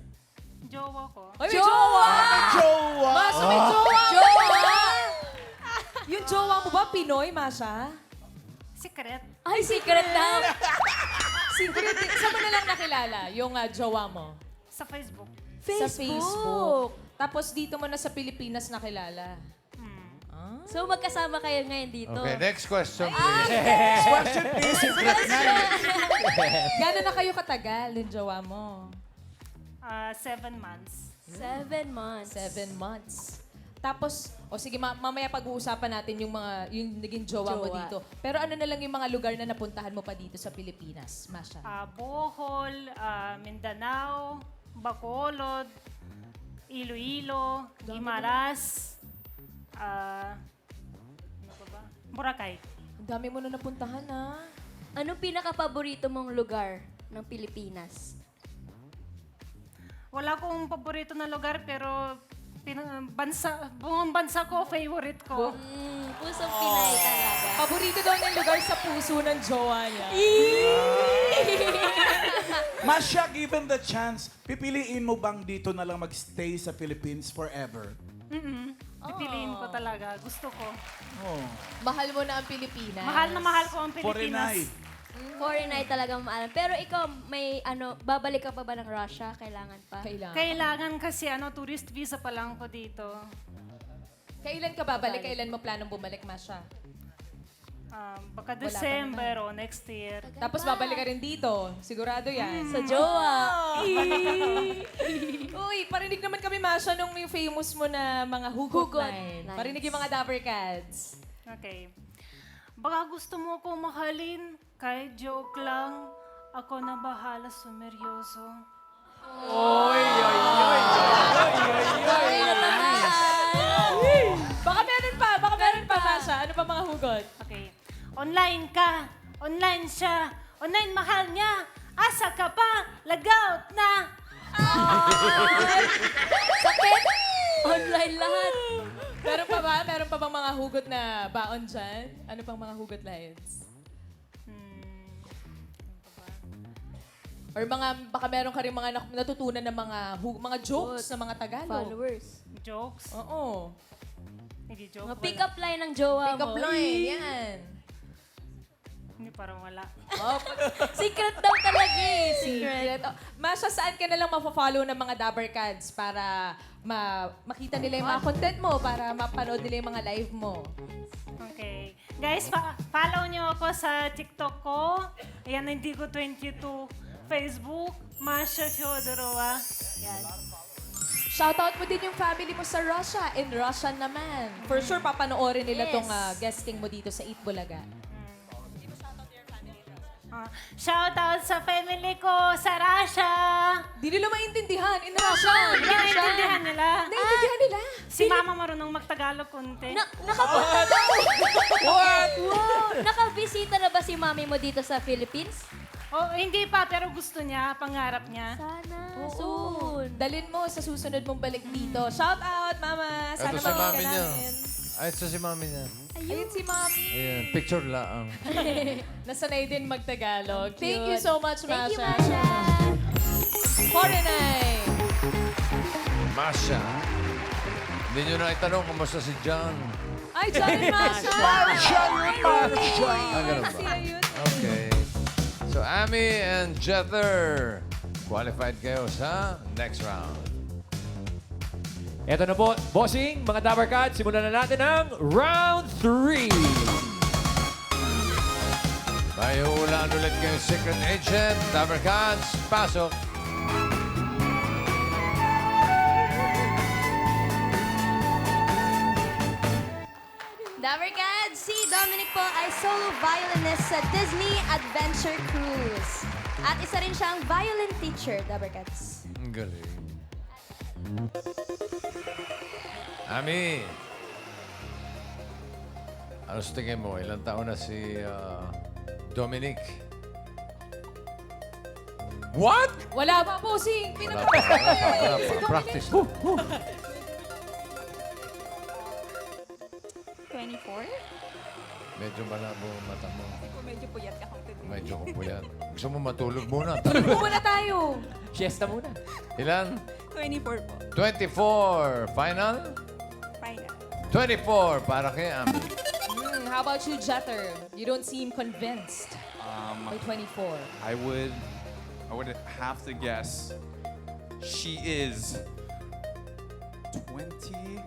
jowa ko. Ay, may jowa! Jowa! Masha, may jowa! Jowa! Yung jowa mo ba, Pinoy, Masha? Secret. Ay, secret daw. Secret. Saan mo na lang nakilala yung jowa mo? Sa Facebook. Sa Facebook. Tapos dito mo na sa Pilipinas nakilala. So, magkasama kayo ngayon dito. Okay, next question, please. Question please, secret na. Gano'n na kayo katagal yung jowa mo? 7 months. 7 months. 7 months. Tapos, o sige, mamaya pag-uusapan natin yung naging jowa mo Jowa. dito. Pero ano na lang yung mga lugar na napuntahan mo pa dito sa Pilipinas, Masha? Bohol, Mindanao, Bacolod, Iloilo, Guimaras, ano pa ba? Boracay. Ang dami mo na napuntahan, ha? Anong pinaka-paborito mong lugar ng Pilipinas? Wala akong paborito na lugar pero buong bansa ko, favorite ko. Pusong Pinay talaga. Paborito daw ng lugar sa puso ng jowa niya. Masha, given the chance, pipiliin mo bang dito na lang magstay sa Philippines forever? Pipiliin ko talaga. Gusto ko. Oh. Mahal mo na ang Pilipinas. Mahal na mahal ko ang Foreignay. Pilipinas. Foreign night talagang maalam. Pero ikaw, may babalik ka pa ba ng Russia? Kailangan pa? Kailangan. Kailangan kasi tourist visa pa lang ko dito. Kailan ka babalik? Kailan mo planong bumalik, Masha? Baka Wala pa December o next year. Tapos babalik ka rin dito. Sigurado yan. Sa jowa. Uy, parinig naman kami, Masha, nung yung famous mo na mga hugot, Hugot line. lines. Parinig yung mga Dapper Cats. Okay. Baka gusto mo ko mahalin, kahit joke lang, ako na bahala sumeryoso. Baka meron pa, Masha. Ano pa mga hugot? Okay. Online ka, online siya, online mahal niya, asa ka pa, lagout na. Sakit! Online lahat. Meron pa ba? Meron pa bang mga hugot na baon dyan? Ano pang mga hugot lines? Or baka meron ka rin mga natutunan ng mga jokes na mga Tagalog. Followers. Jokes? Oo. Hindi joke. Mga wala. pick-up line ng jowa Pick up mo. line, yan. Hindi, parang wala. Oh, Secret daw talaga eh. Secret. Secret. Oh, Masha, saan ka na lang mapafollow ng mga Dabber Cats para makita nila yung mga content mo, para mapanood nila yung mga live mo? Okay. Guys, follow niyo ako sa TikTok ko. Ayan, hindi ko 22. Facebook, Masha Fyodorova. Yan. Shoutout mo din yung family mo sa Russia. In Russian naman. For sure, papanoorin nila Yes. tong guesting mo dito sa Eat Bulaga. Shout out sa family ko sa Russia. Di nila maintindihan. In Russian. Hindi naiintindihan nila. Naiintindihan nila. Si Mama marunong magtagalog konti. Nakapunta daw. Wow! Nakabisita na ba si mami mo dito sa Philippines? Oh, hindi pa, pero gusto niya, pangarap niya. Sana. Oo. Soon. Dalin mo sa susunod mong balik dito. Shout out, Mama. Sana Ito si makita mami niya. namin. Ay, ito si mami niya. Ayun si Mami. Ayan, picture lang. Nasanay din mag-Tagalog. Thank Cute. you so much, Masha. Thank you, Masha. Foreignay. Masha. Hindi nyo na itanong kumusta si John. Ay, John and Masha. Marsha yun, Marsha! Ah, ganun ba? Sila yun. Okay. So, Amy and Jether, qualified kayo sa next round. Eto na po, bossing, mga Dabber Cats, simulan na natin ang round 3. Mahihulaan ulit kayong secret agent. Dabber Cats, pasok. Dabber Cats, si Dominic po ay solo violinist sa Disney Adventure Cruise. At isa rin siyang violin teacher, Dabber Cats. Ang galing. Ami, ano sa tingin mo? Ilang taon na si Dominic? What? Wala pa, bossing. Wala pa. Practice. Medyo malabo ang mata mo. Medyo puyat ka kung Medyo kupuyat. Gusto mo matulog muna? Muna tayo. Siesta muna. Ilan? 24 po. 24. Final? Final. 24 para kay Ami. How about you, Jeter? You don't seem convinced by 24. I would have to guess she is 26.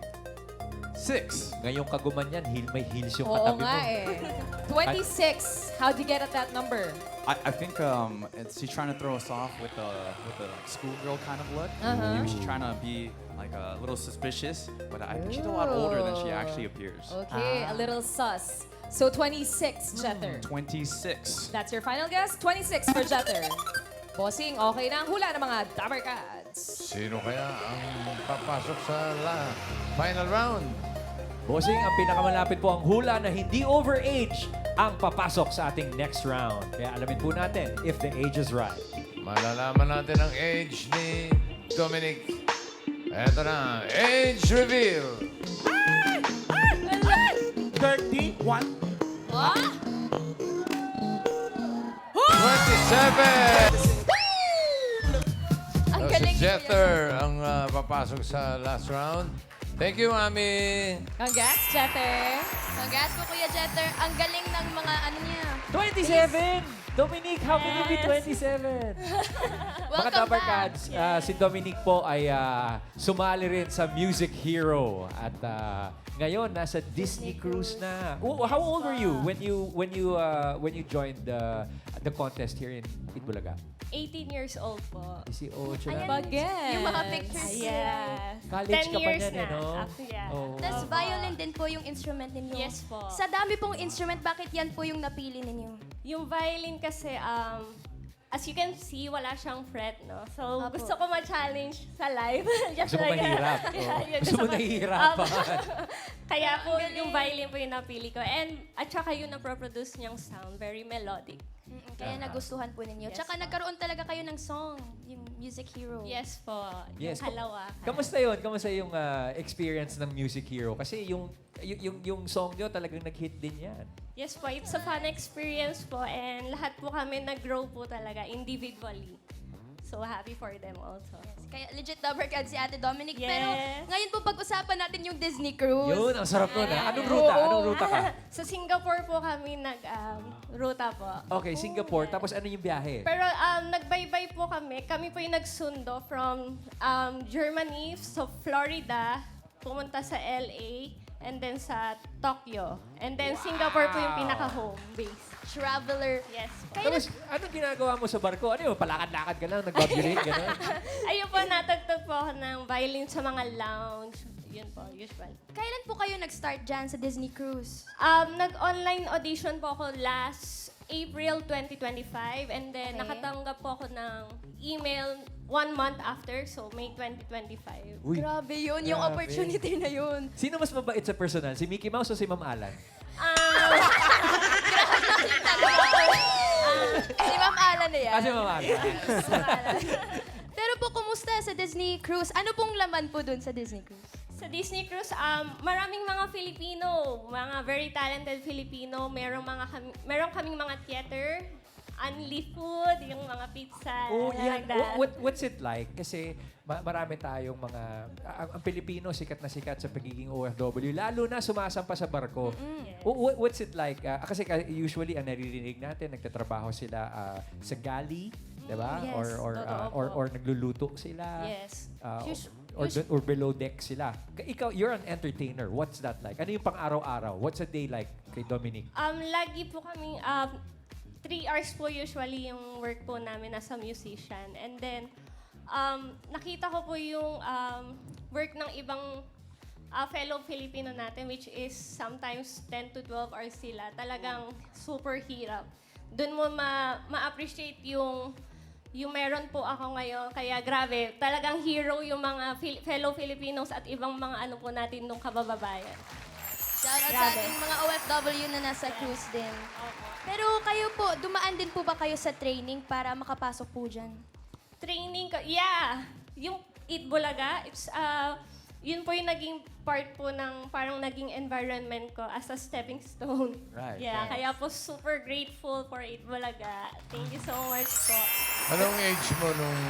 Ngayong kaguman yan, may heels yung Oo katabi nga mo. eh. 26. How'd you get at that number? I think she's trying to throw us off with a like, schoolgirl kind of look. Maybe she's trying to be like a little suspicious, but I think she's a lot older than she actually appears. Okay, a little sus. So 26, Jeter. 26. That's your final guess? 26 for Jeter. Bossing, okay na ang hula ng mga Dabber Cats. Sino kaya ang papasok sa final round? Bossing, ang pinakamalapit po ang hula na hindi overage ang papasok sa ating next round. Kaya alamin po natin if the age is right. Malalaman natin ang age ni Dominic. Eto na, age reveal. 31. 27! Ang Si galing niyo. Jeter ang papasok sa last round. Thank you, Ami. Congrats, Jeter. Congrats po, Kuya Jeter. Ang galing ng mga ano niya. 27! Dominic, how can you be 27? Mga Welcome Dabber back. Cats, si Dominic po ay sumali rin sa Music Hero at ngayon nasa Disney Cruise na. How old were you when you joined the contest here in Bulaga? 18 years old po. 18 Ayan, na. Bagay. yung mga pictures nila. Yes. College 10 ka pa years niyan, na. no? Yeah. Oh. Tapos violin din po yung instrument ninyo. Yes po. Sa dami pong instrument, bakit yan po yung napili ninyo? Yung violin kasi, as you can see, wala siyang fret, no? So, Apo. gusto ko ma-challenge sa live. Just Gusto mo like- mahirap. Yeah, Oh. yun, Gusto mo ko- nahihirapan. Kaya po, yung violin po yung napili ko. And, at saka yung naproproduce niyang sound, very melodic. Kaya nagustuhan po ninyo. Yes, Tsaka nagkaroon talaga kayo ng song, yung Music Hero. Yes po. Yes. Yung halawa. Kamusta yun? Kamusta yung experience ng Music Hero? Kasi yung song nyo talagang nag-hit din yan. Yes po, it's a fun experience po. And lahat po kami nag-grow po talaga individually. So, happy for them also. Kaya legit Dabber Cats si Ate Dominic. Yes. Pero ngayon po pag-usapan natin yung Disney Cruise. Yun, ang sarap nun. Anong ruta? Anong ruta ka? Sa Singapore po kami nag-ruta po. Okay, Singapore. Tapos ano yung biyahe? Pero nagbaybay po kami. Kami po yung nagsundo from Germany, so Florida, pumunta sa LA, and then sa Tokyo. And then Singapore po yung pinaka-home base. Traveler. Yes. Tapos, anong ginagawa mo sa barko? Ano yun? Palakad-lakad ka lang? Nag-bobulate? Gano'n? Ayun po, natagtog po ako ng violin sa mga lounge. Yun po, usual. Kailan po kayo nag-start dyan sa Disney Cruise? Nag-online audition po ako last April 2025. And then, Okay. nakatanggap po ako ng email 1 month after, so May 2025. Uy, Grabe yun, yung grabe. opportunity na yun. Sino mas mabait sa personal? Si Mickey Mouse o si Ma'am Alan? Si Ma'am Ala na yan. Si Ma'am Alan. Pero po, kumusta sa Disney Cruise? Ano pong laman po dun sa Disney Cruise? Sa Disney Cruise, maraming mga Filipino, mga very talented Filipino. Meron kaming mga theater, unli food, yung mga pizza, Oh, yan. like that. What's it like? Kasi marami tayong mga... ang Pilipino, sikat na sikat sa pagiging OFW. Lalo na sumasampa sa barko. What's it like? Kasi usually, ang naririnig natin, nagtatrabaho sila sa galley, di ba? Yes, totoo po. Or nagluluto sila. Yes. Or below deck sila. Ikaw, you're an entertainer. What's that like? Ano yung pang-araw-araw? What's a day like kay Dominic? Lagi po kami, 3 hours po usually yung work po namin as a musician. And then, nakita ko po yung work ng ibang fellow Filipino natin, which is sometimes 10 to 12 hours sila. Talagang super hirap. Doon mo ma-appreciate yung meron po ako ngayon. Kaya grabe, talagang hero yung mga fellow Filipinos at ibang mga ano po natin nung kabababayan. Shoutout sa ating mga OFW na nasa cruise din. Pero kayo po, dumaan din po ba kayo sa training para makapasok po dyan? Training ko, yeah. Yung Eat Bulaga, it's yun po yung naging part po ng parang naging environment ko as a stepping stone. Right, Yeah, right. kaya po super grateful for It Bulaga. Thank you so much po. Anong age mo nung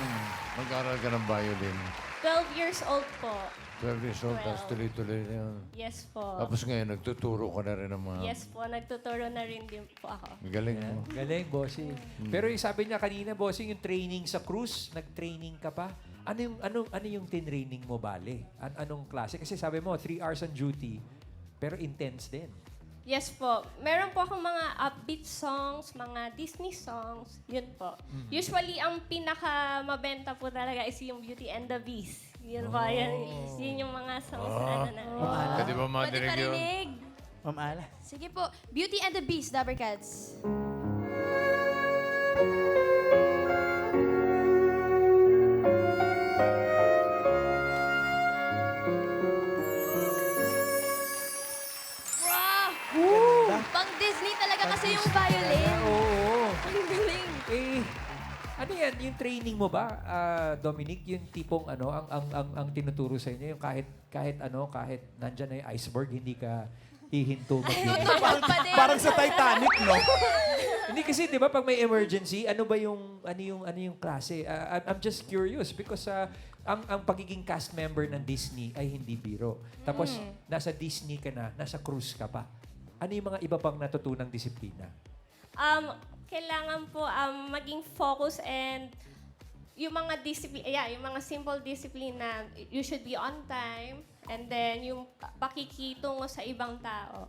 mag-aral ka ng violin? 12 years old po. 12 years old, tapos 12. tuloy-tuloy na yun. Yes po. Tapos ngayon, nagtuturo ka na rin ng mga... Yes po, nagtuturo na rin din po ako. Galing mo. Galing, bossing. Pero yung sabi niya kanina, bossing, yung training sa cruise, nag-training ka pa. Ano yung tinraining mo, bale? Anong klase? Kasi sabi mo, 3 hours on duty, pero intense din. Yes po. Meron po akong mga upbeat songs, mga Disney songs. Yun po. Usually, ang pinaka-mabenta po talaga is yung Beauty and the Beast. Yun po. Yun yung mga songs na ano na. Pwede ba Pwede madinig yun? parinig. Ma'am Ala. Sige po. Beauty and the Beast, Dabber Cats. Wow! Pang Disney talaga kasi yung violin. Oo. Ang galing. Eh, ano yan? Yung training mo ba, Dominic? Yung tipong ang tinuturo sa inyo, yung kahit nandyan na yung iceberg, hindi ka hihinto mag Parang sa Titanic, no? Hindi kasi 'di ba pag may emergency, ano yung klase? I'm just curious because ang pagiging cast member ng Disney ay hindi biro. Tapos nasa Disney ka na, nasa cruise ka pa. Ano yung mga iba pang natutunang disiplina? Kailangan po maging focus and yung mga yung mga simple discipline na you should be on time and then yung pakikitungo sa ibang tao.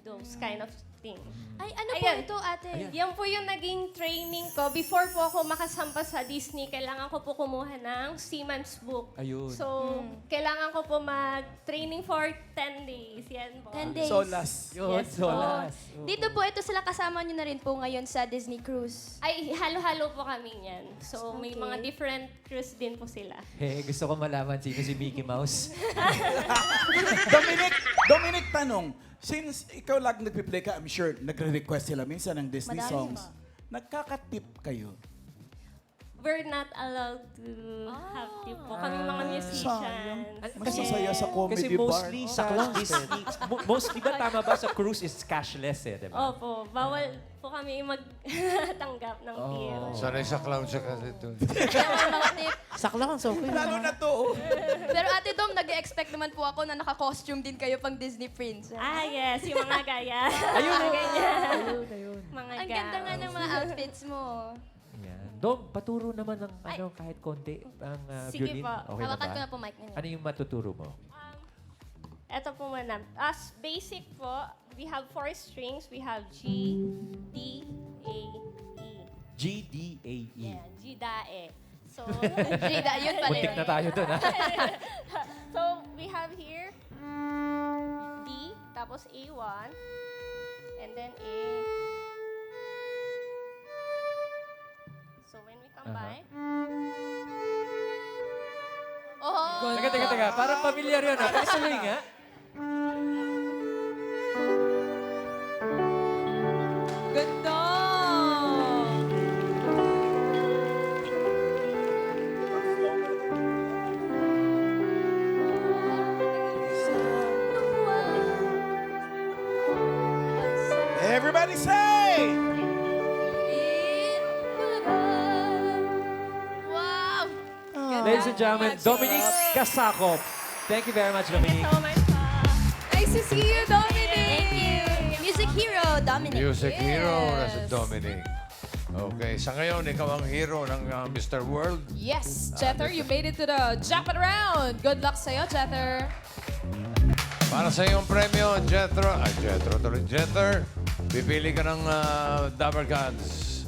Those kind of thing. Ay, ano po Ayan. ito, ate? Yan po yung naging training ko. Before po ako makasampa sa Disney, kailangan ko po kumuha ng Seaman's Book. Ayun. So, kailangan ko po mag-training for 10 days. Yan po. 10 days. Solas. Yun, Yes, solas. Dito po, ito sila kasama nyo na rin po ngayon sa Disney Cruise. Ay, halo-halo po kami yan. So, may Okay. mga different cruise din po sila. Eh, gusto ko malaman sino si Mickey Mouse. Dominic, tanong. Since ikaw lang nagpi-play ka, I'm sure nagre-request sila minsan ng Disney Madami songs. ba? Nagkaka-tip kayo. We're not allowed to have tip po. Kaming mga musicians. Masasaya sa comedy Kasi bar. mostly sa Disney, mostly ba tama ba sa cruise is cashless eh, di ba? Opo, bawal po kami magtanggap ng tip. Sanay sa clown siya kasi ito. Kaya mga tip. Lalo na to. oh. Pero Ate Dom, nag-expect naman po ako na naka-costume din kayo pang Disney Prince. Ah, yes. Yung mga gaya. Ayun, Mga ganyan. ayun. Mga Ang ganda nga ng mga outfits mo. Yan. Dom, paturo naman ng kahit konti ang Sige violin. po. Okay na Hawakan ba? ko na po mic ninyo. Ano yung matuturo mo? Ito po muna. As basic po, we have 4 strings. We have G, D, A, E. G, D, A, E. Yeah, G, da, E. So, Jada, yun pala Muntik na tayo dun, ha? so we have here D, tapos A1, and then A. So when we combine, Oh, Teka. Parang familiar yun, ha? Pasuloy nga. Ganda! Everybody say! wow! Ladies and gentlemen, Dominic Kasakop. Thank you very much, Dominic. so much pa. Nice to see you, Dominic! Thank you. Music hero, Dominic. Music hero na si Dominic. Okay, sa ngayon, ikaw ang hero ng Mr. World. Yes, Jether, you made it to the jackpot round. Good luck sa'yo, Jether. Para sa iyong premyo, Jetro, pipili ka ng Dabber Gods.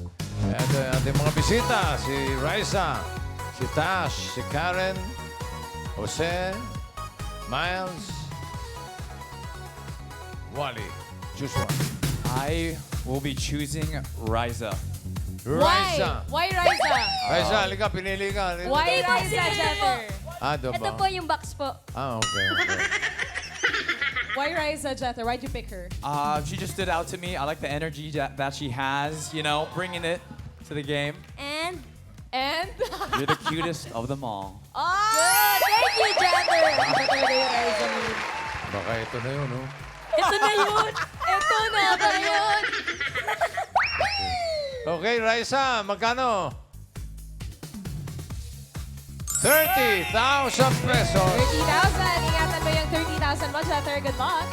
At ating mga bisita, si Raisa, si Tash, si Karen, Jose, Miles, Wally. Choose one. I will be choosing Riza. Raisa. Why Raisa? Raisa, halika, pinili ka. Why Raisa, Jether? Doon Ito po yung box po. Okay. Why Raisa, Jether? Why'd you pick her? She just stood out to me. I like the energy that she has, you know, bringing it to the game. And, And? You're the cutest of them all. Oh! Good! Thank Thank you, Jether. Baka ito na yun, no? Ito na yun. Ito na ba yun? Okay, Raisa, magkano? 30,000 pesos. 30,000. Ingatan mo yung 30,000 mo, Jether. Good luck.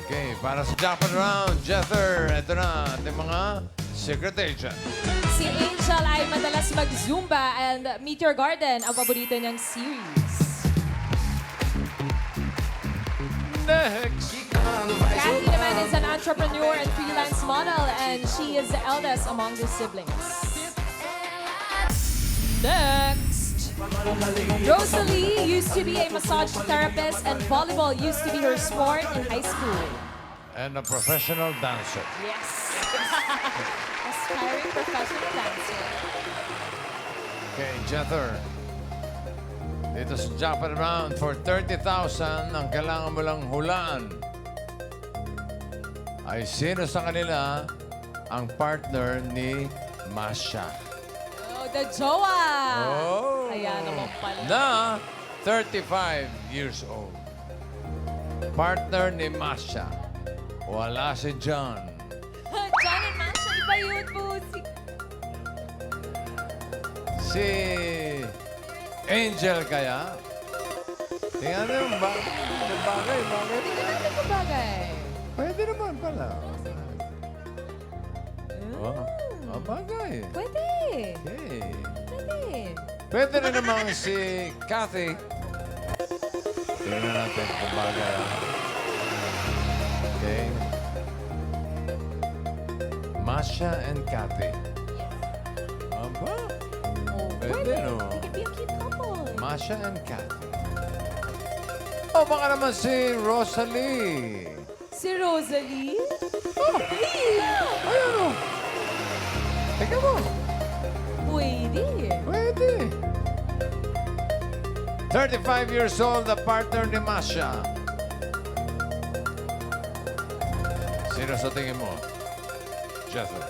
Okay, para sa Japan Round, Jether, ito na ating mga secret agent. Si Angel ay madalas mag-Zumba and Meteor Garden ang paborito niyang series. Next. Kathy naman is an entrepreneur and freelance model and she is the eldest among the siblings. Next. Rosalie used to be a massage therapist and volleyball used to be her sport in high school. And a professional dancer. Yes. Aspiring professional dancer. Okay, Jether. Dito sa Japan Round, for 30,000, ang kailangan mo lang hulaan ay sino sa kanila ang partner ni Masha. Oh, the jowa. Oh. Ayan naman pala. Na 35 years old. Partner ni Masha. Wala si John. John and Masha, iba yun po. Si Angel kaya? Tingnan mo yung bagay. Tingnan natin kung bagay. Pwede naman pala. Oh, bagay. Pwede. Okay. Pwede. Pwede rin naman si Kathy. Tingnan natin kung bagay. Okay. Masha and Kathy. Aba? Pwede, no? They can be a cute couple. Masha and Kathy. O, baka naman si Rosalie. Si Rosalie? Ayun, o. Teka mo. Pwede. Pwede. 35 years old, the partner ni Masha. Sino sa tingin mo? Jethro.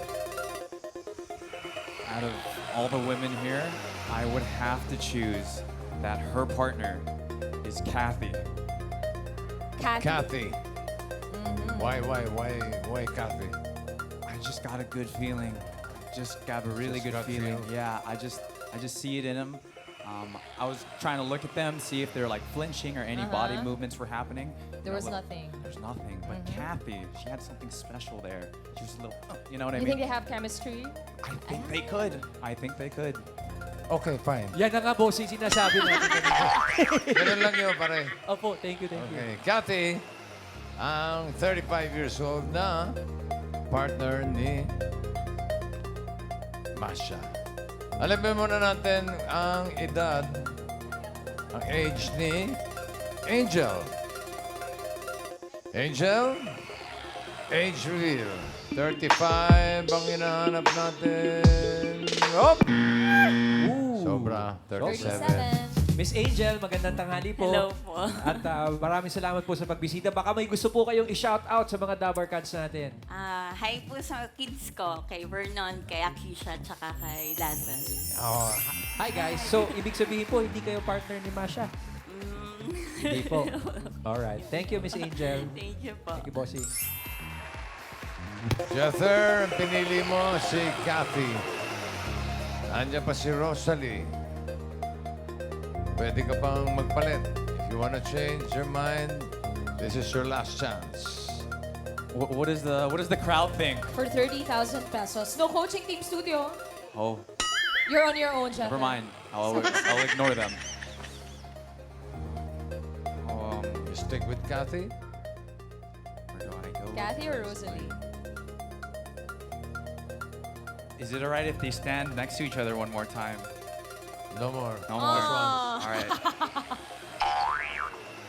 Out of all the women here, I would have to choose that her partner is Kathy. Kathy. Why Kathy? I just got a good feeling. Just got a really Just good gut feeling. feel? Yeah, I just see it in them. I was trying to look at them, see if they're like flinching or any body movements were happening. There was nothing. There's nothing. But Kathy, she had something special there. She was a little, you know what I You mean? think they have chemistry? I think they could. I think they could. Okay, fine. Yan na nga, bossing, sinasabi natin. Ganun lang yun, pare. Opo, thank you. Okay, Kathy, ang 35 years old na partner ni Masha. Alamin muna natin ang edad, ang age ni Angel. Angel, age reveal. 35 ang hinahanap natin. Oh! Sobra, 37. Miss Angel, magandang tanghali po. Hello po. At maraming salamat po sa pagbisita. Baka may gusto po kayong i-shout out sa mga Dabar Cats natin. Hi po sa kids ko, kay Vernon, kay Akisha, tsaka kay Lazel. Oh, hi guys. So, ibig sabihin po, hindi kayo partner ni Masha? Hindi po. Alright. Thank you, Miss Angel. Thank you po. Thank you, bossing. Jether, pinili mo si Kathy. Andiyan pa si Rosalie. Pwede ka pang magpalit. If you wanna change your mind, this is your last chance. What does the crowd think? For 30,000 pesos. No coaching team studio. Oh, You're on your own, Jeff. never mind. I'll ignore them. You stick with Kathy? Where do I go? Kathy or Rosalie? Is it alright if they stand next to each other one more time? No more. No more. All right.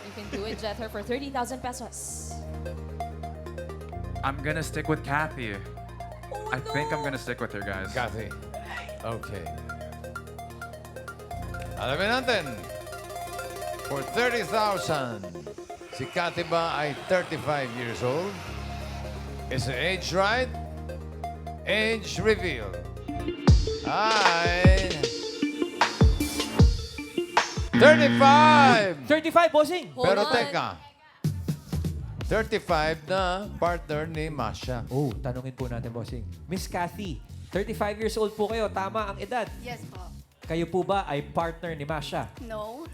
You can do it, Jether, for 30,000 pesos. I'm gonna stick with Kathy. I think I'm gonna stick with her, guys. Kathy. Okay. Alamin natin. For 30,000, si Kathy ba ay 35 years old? Is the age right? Age reveal. Ay... 35! 35, bossing! Pero on. teka, 35 na partner ni Masha. Oh, tanungin po natin, bossing. Miss Cathy, 35 years old po kayo. Tama ang edad. Yes po. Kayo po ba ay partner ni Masha? No.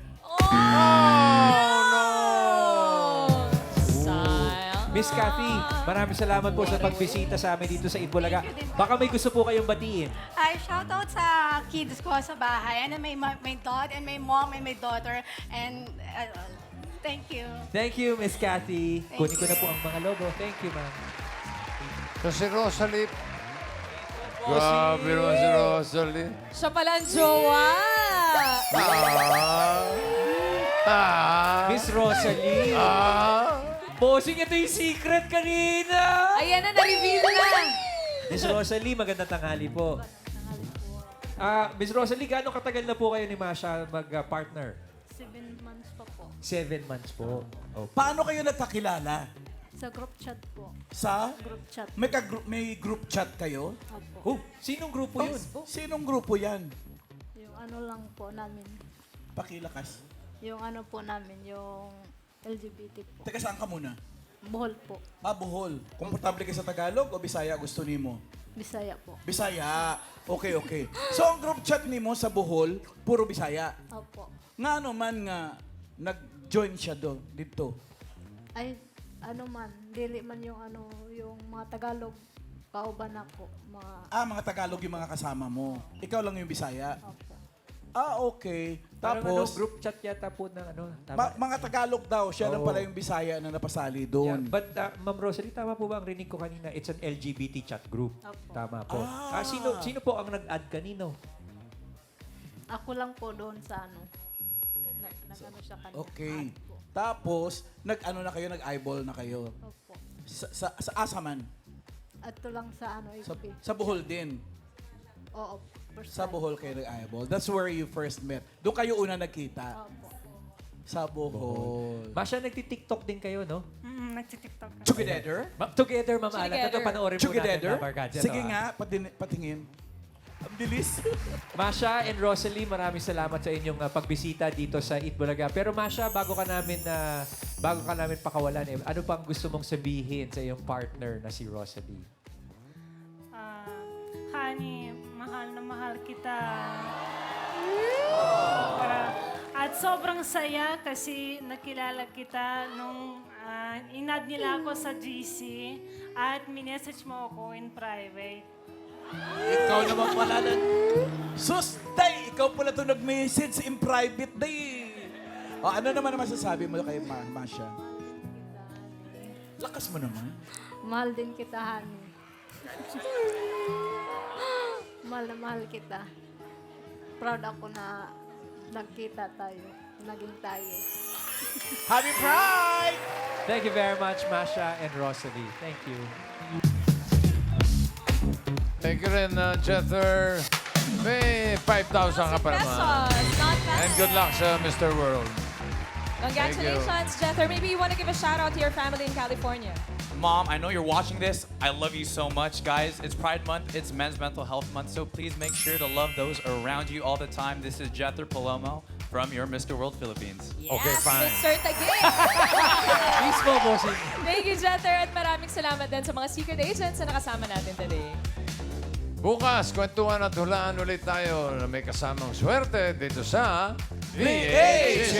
Miss Cathy, maraming salamat po sa pagbisita sa amin dito sa Itbulaga. Baka may gusto po kayong batiin. Ay, shoutout sa kids ko sa bahay. And my dad and my mom and my daughter. And thank you. Thank you, Miss Cathy. Kunin ko na po ang mga logo. Thank you, ma'am. So si Rosalie, grabe naman si Rosalie. Siya pala ang jowa. Miss Rosalie. Bossing, ito yung secret kanina. Ayan na, na-reveal na. Miss Rosalie, magandang tanghali po. Miss Rosalie, gaano katagal na po kayo ni Masha mag-partner? 7 months pa po. 7 months po. Okay. Paano kayo nagkakilala? Sa group chat po. Sa? Group chat. May group chat kayo? Opo. Oh, sinong grupo yun? Sinong grupo yan? Yung ano lang po namin. Pakilakas. Yung ano po namin, yung LGBT po. Teka, saan ka muna? Bohol po. Bohol. Komportable ka sa Tagalog o Bisaya gusto nimo? Bisaya po. Bisaya. Okay. So, ang group chat nimo sa Bohol, puro Bisaya. Opo. Nga ano man nga, nag-join siya dito. Ay, ano man, dili man yung ano, yung mga Tagalog, kauban ako. Mga Tagalog yung mga kasama mo. Ikaw lang yung Bisaya. Opo. Okay. Parang Tapos, group chat yata po ng ano. Tama. mga Tagalog daw. Siya lang Oo. pala yung Bisaya na napasali Yeah, doon. but Ma'am Rosalie, tama po ba ang rinig ko kanina? It's an LGBT chat group. Opo. Tama po. Sino po ang nag-add kanino? Ako lang po doon sa ano. Nag-ano siya kanina. Okay. Opo. Tapos, nag-ano na kayo, nag-eyeball na kayo. Opo. Sa Asaman. At to lang sa ano, XP. Sa Bohol din. Oo. First Sa time. Bohol kayo nag-eyeball. That's where you first met. Doon kayo una nagkita. Opo. Sa Bohol. Masha, nagti-TikTok din kayo, no? Nagtitiktok. Together? Together, Ma'am Alat. Together. Ito, panoorin po natin. Together? Dabar Gadget, Sige oh, nga, patingin. Ang bilis. Masha and Rosalie, maraming salamat sa inyong pagbisita dito sa Itbulaga. Pero Masha, bago ka namin pakawalan, ano pang gusto mong sabihin sa iyong partner na si Rosalie? Honey, mahal na mahal kita. At sobrang saya kasi nakilala kita nung inad nila ako sa GC at minessage mo ako in private. Ikaw naman pala na. Sus, day! Ikaw pala ito nag-message in private, day! O, ano naman ang masasabi mo kay Masha? Lakas mo naman. Mahal din kita, honey. Mahal na mahal kita. Proud ako na nagkita tayo. Naging tayo. Happy Pride! Thank you very much, Masha and Rosalie. Thank you. Thank you rin, Jether. May 5,000 ka pa naman. Not bad. And good luck sa Mr. World. Congratulations, Jether. Maybe you want to give a shout out to your family in California. Mom, I know you're watching this. I love you so much, guys. It's Pride Month. It's Men's Mental Health Month. So please make sure to love those around you all the time. This is Jether Palomo from your Mr. World Philippines. Okay, fine. Mr. Taguig. Mismo, bossing. Thank you, Jether. At maraming salamat din sa mga secret agents na nakasama natin today. Bukas, kwentuhan at hulaan ulit tayo na may kasamang swerte dito sa VHS